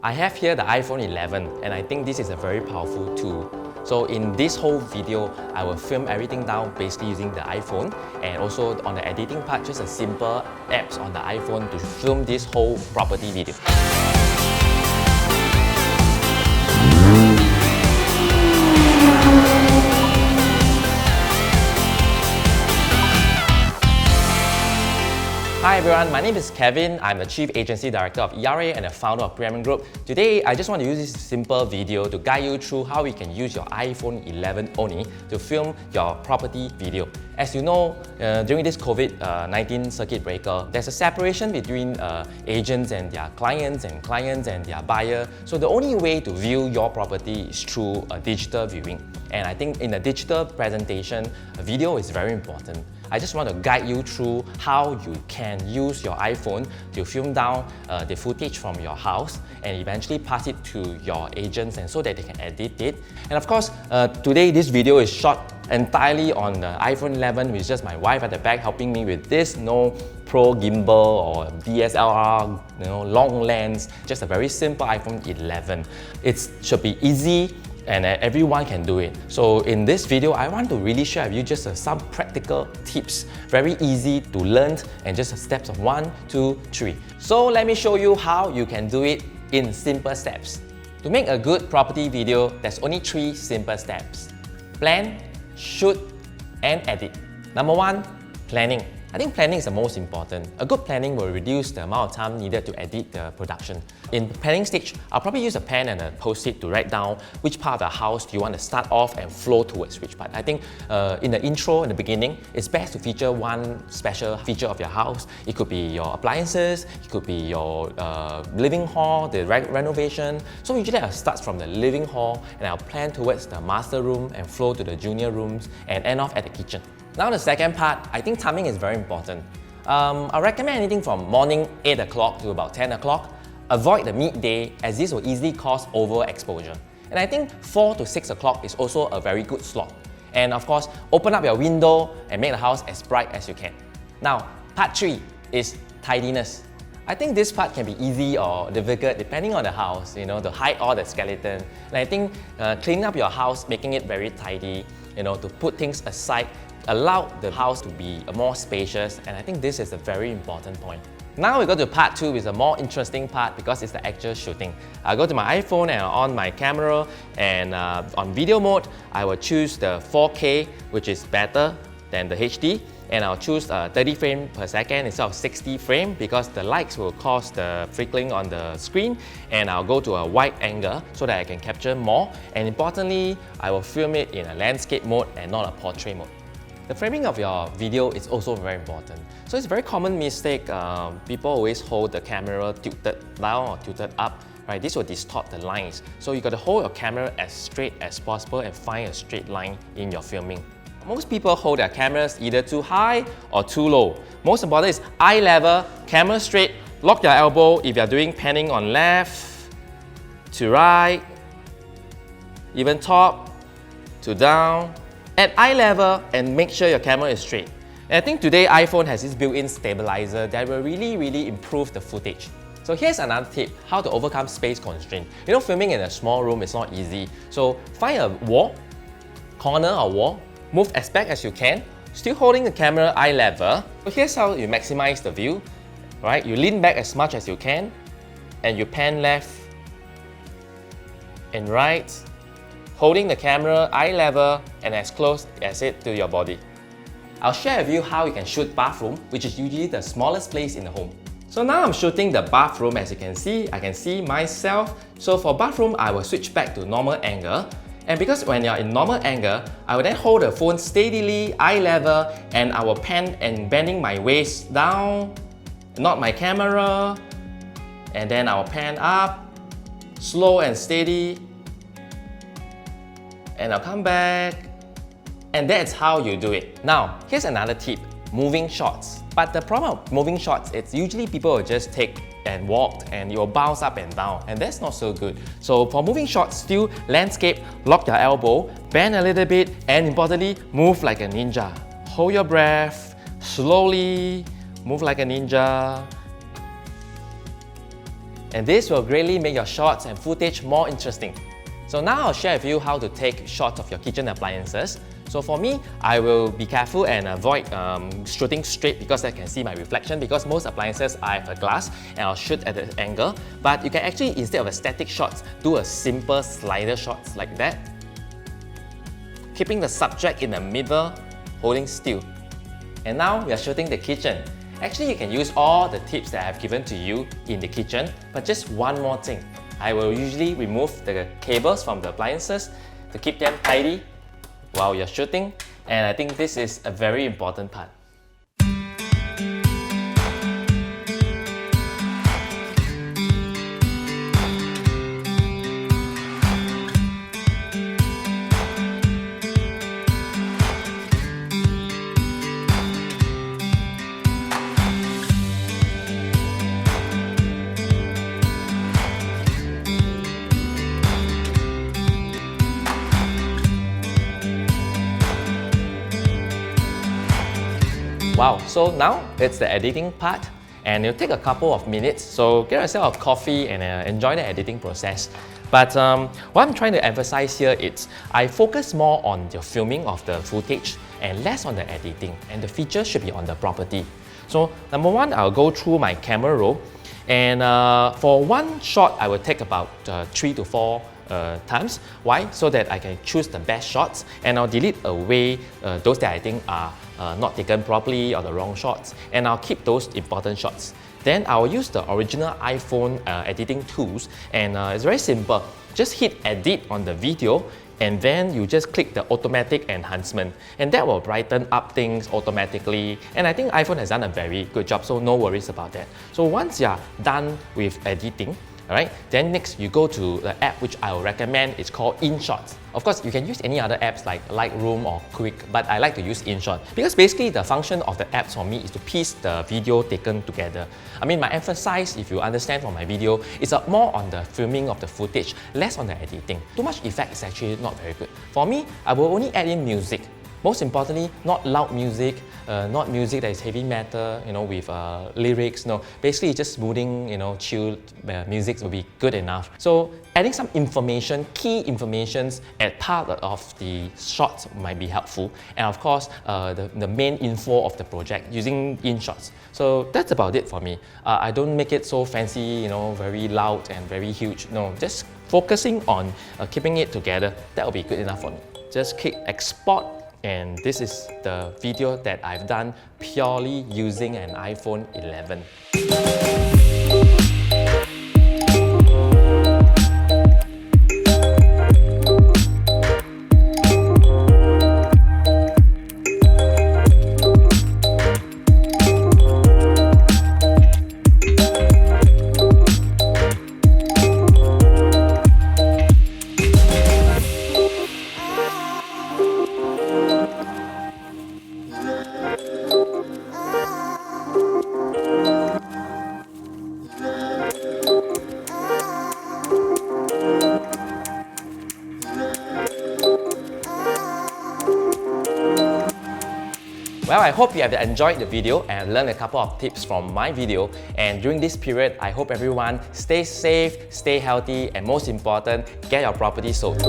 I have here the iPhone 11 and I think this is a very powerful tool. So in this whole video, I will film everything down basically using the iPhone, and also on the editing part, just a simple apps on the iPhone to film this whole property video. Hi everyone, my name is Kevin. I'm the Chief Agency Director of ERA and the founder of Preeminent Group. Today, I just want to use this simple video to guide you through how you can use your iPhone 11 only to film your property video. As you know, during this COVID-19 circuit breaker, there's a separation between agents and their clients and their buyer. So the only way to view your property is through a digital viewing. And I think in a digital presentation, a video is very important. I just want to guide you through how you can use your iPhone to film down the footage from your house and eventually pass it to your agents and so that they can edit it. And of course, today this video is shot entirely on the iPhone 11 with just my wife at the back helping me with this. No pro gimbal or DSLR, long lens, just a very simple iPhone 11. It should be easy and everyone can do it. So in this video, I want to really share with you just some practical tips, very easy to learn and just steps of 1, 2, 3. So let me show you how you can do it in simple steps. To make a good property video, there's only 3 simple steps. Plan, shoot, and edit. Number 1, planning. I think planning is the most important. A good planning will reduce the amount of time needed to edit the production. In the planning stage, I'll probably use a pen and a post-it to write down which part of the house do you want to start off and flow towards which part. I think in the intro, in the beginning, it's best to feature one special feature of your house. It could be your appliances, it could be your living hall, the renovation. So usually I'll start from the living hall and I'll plan towards the master room and flow to the junior rooms and end off at the kitchen. Now the second part, I think timing is very important. I recommend anything from morning 8 o'clock to about 10 o'clock. Avoid the midday as this will easily cause overexposure. And I think 4 to 6 o'clock is also a very good slot. And of course, open up your window and make the house as bright as you can. Now, part 3 is tidiness. I think this part can be easy or difficult depending on the house, to hide all the skeleton. And I think cleaning up your house, making it very tidy, to put things aside, allow the house to be more spacious, and I think this is a very important point. Now we go to part 2, which is a more interesting part because it's the actual shooting. I go to my iPhone and on my camera, and on video mode, I will choose the 4K, which is better than the HD, and I'll choose 30 frames per second instead of 60 frames because the lights will cause the flickering on the screen, and I'll go to a wide angle so that I can capture more, and importantly, I will film it in a landscape mode and not a portrait mode. The framing of your video is also very important. So it's a very common mistake. People always hold the camera tilted down or tilted up. Right? This will distort the lines. So you got to hold your camera as straight as possible and find a straight line in your filming. Most people hold their cameras either too high or too low. Most important is eye level, camera straight, lock your elbow if you're doing panning on left to right, even top to down. At eye level and make sure your camera is straight. And I think today iPhone has this built-in stabilizer that will really improve the footage. So here's another tip, how to overcome space constraint. Filming in a small room is not easy. So find a wall, corner or wall, move as back as you can, still holding the camera eye level. So here's how you maximize the view. Right? You lean back as much as you can and you pan left and right, holding the camera eye level and as close as it to your body. I'll share with you how you can shoot bathroom, which is usually the smallest place in the home. So now I'm shooting the bathroom. As you can see, I can see myself. So for bathroom, I will switch back to normal angle. And because when you're in normal angle, I will then hold the phone steadily, eye level, and I will pan and bending my waist down, not my camera. And then I will pan up, slow and steady. And I'll come back, and that's how you do it. Now, here's another tip, moving shots. But the problem of moving shots, it's usually people will just take and walk and you'll bounce up and down, and that's not so good. So for moving shots, still landscape, lock your elbow, bend a little bit, and importantly, move like a ninja. Hold your breath, slowly, move like a ninja. And this will greatly make your shots and footage more interesting. So now I'll share with you how to take shots of your kitchen appliances. So for me, I will be careful and avoid shooting straight because I can see my reflection, because most appliances I have a glass and I'll shoot at the angle. But you can actually, instead of a static shots, do a simple slider shots like that. Keeping the subject in the middle, holding still. And now we are shooting the kitchen. Actually, you can use all the tips that I have given to you in the kitchen, but just one more thing. I will usually remove the cables from the appliances to keep them tidy while you're shooting, and I think this is a very important part. Wow, so now it's the editing part, and it'll take a couple of minutes, so get yourself a coffee and enjoy the editing process. But what I'm trying to emphasize here is I focus more on the filming of the footage and less on the editing, and the feature should be on the property. So number one, I'll go through my camera roll, and for one shot I will take about 3 to 4 times. Why? So that I can choose the best shots, and I'll delete away those that I think are not taken properly or the wrong shots, and I'll keep those important shots. Then I'll use the original iPhone editing tools, and it's very simple. Just hit edit on the video, and then you just click the automatic enhancement, and that will brighten up things automatically. And I think iPhone has done a very good job, so no worries about that. So once you're done with editing, alright, then next you go to the app which I will recommend. It's called InShot. Of course, you can use any other apps like Lightroom or Quick, but I like to use InShot because basically the function of the apps for me is to piece the video taken together. I mean, my emphasis, if you understand from my video, is more on the filming of the footage, less on the editing. Too much effect is actually not very good. For me, I will only add in music. Most importantly, not loud music, not music that is heavy metal, with lyrics. No, basically just smoothing, chill music will be good enough. So adding some information, key informations as part of the shots might be helpful. And of course, the main info of the project using InShots. So that's about it for me. I don't make it so fancy, very loud and very huge. No, just focusing on keeping it together. That will be good enough for me. Just click export. And this is the video that I've done purely using an iPhone 11. Well, I hope you have enjoyed the video and learned a couple of tips from my video. And during this period, I hope everyone stay safe, stay healthy, and most important, get your property sold.